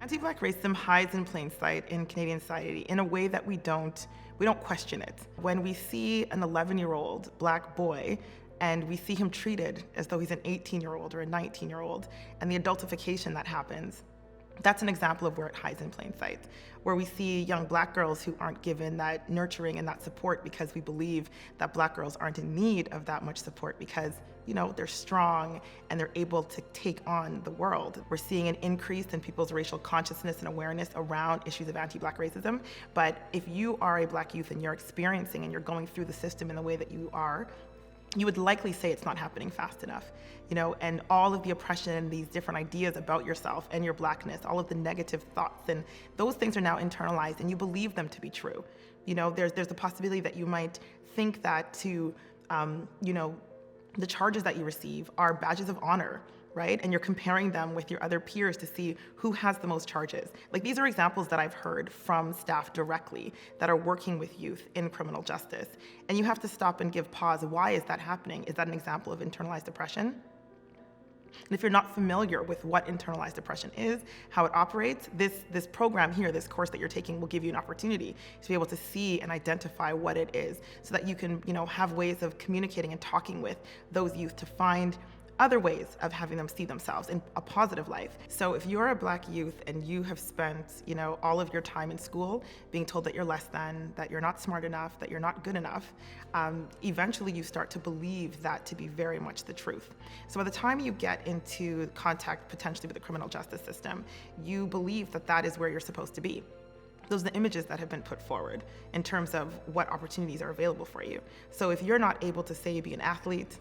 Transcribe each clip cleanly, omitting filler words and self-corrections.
Anti-Black racism hides in plain sight in Canadian society in a way that we don't question it. When we see an 11-year-old Black boy and we see him treated as though he's an 18-year-old or a 19-year-old, and the adultification that happens, that's an example of where it hides in plain sight, where we see young Black girls who aren't given that nurturing and that support because we believe that Black girls aren't in need of that much support because, they're strong and they're able to take on the world. We're seeing an increase in people's racial consciousness and awareness around issues of anti-Black racism. But if you are a Black youth and you're experiencing and you're going through the system in the way that you are, you would likely say it's not happening fast enough, and all of the oppression and these different ideas about yourself and your Blackness, all of the negative thoughts, and those things are now internalized and you believe them to be true. There's a possibility that you might think that the charges that you receive are badges of honor, right? And you're comparing them with your other peers to see who has the most charges. Like, these are examples that I've heard from staff directly that are working with youth in criminal justice. And you have to stop and give pause. Why is that happening? Is that an example of internalized oppression? And if you're not familiar with what internalized oppression is, how it operates, this program here, this course that you're taking, will give you an opportunity to be able to see and identify what it is so that you can, have ways of communicating and talking with those youth to find other ways of having them see themselves in a positive life. So if you're a Black youth and you have spent, all of your time in school being told that you're less than, that you're not smart enough, that you're not good enough, eventually you start to believe that to be very much the truth. So by the time you get into contact potentially with the criminal justice system, you believe that that is where you're supposed to be. Those are the images that have been put forward in terms of what opportunities are available for you. So if you're not able to, say, be an athlete,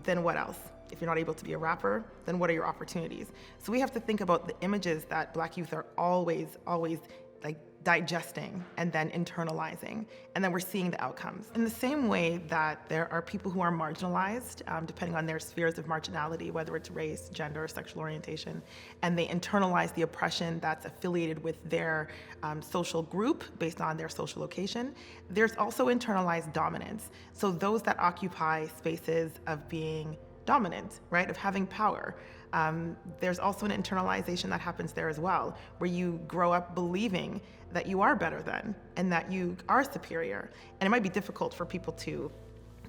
then what else? If you're not able to be a rapper, then what are your opportunities? So we have to think about the images that Black youth are always like digesting and then internalizing, and then we're seeing the outcomes. In the same way that there are people who are marginalized, depending on their spheres of marginality, whether it's race, gender, sexual orientation, and they internalize the oppression that's affiliated with their social group based on their social location, there's also internalized dominance. So those that occupy spaces of being dominant, right, of having power. There's also an internalization that happens there as well, where you grow up believing that you are better than and that you are superior. And it might be difficult for people to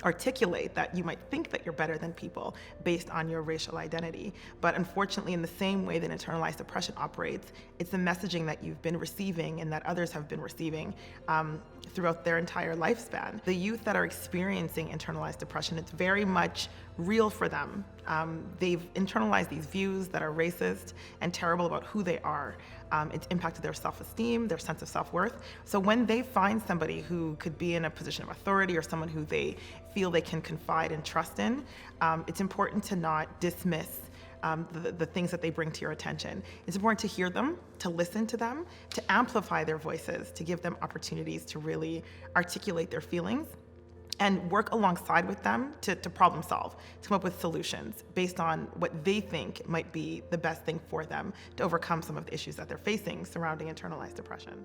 articulate that. You might think that you're better than people based on your racial identity. But unfortunately, in the same way that internalized oppression operates, it's the messaging that you've been receiving and that others have been receiving throughout their entire lifespan. The youth that are experiencing internalized oppression, it's very much real for them. They've internalized these views that are racist and terrible about who they are. It's impacted their self-esteem, their sense of self-worth. So when they find somebody who could be in a position of authority or someone who they feel they can confide and trust in, it's important to not dismiss the things that they bring to your attention. It's important to hear them, to listen to them, to amplify their voices, to give them opportunities to really articulate their feelings, and work alongside with them to problem solve, to come up with solutions based on what they think might be the best thing for them to overcome some of the issues that they're facing surrounding internalized oppression.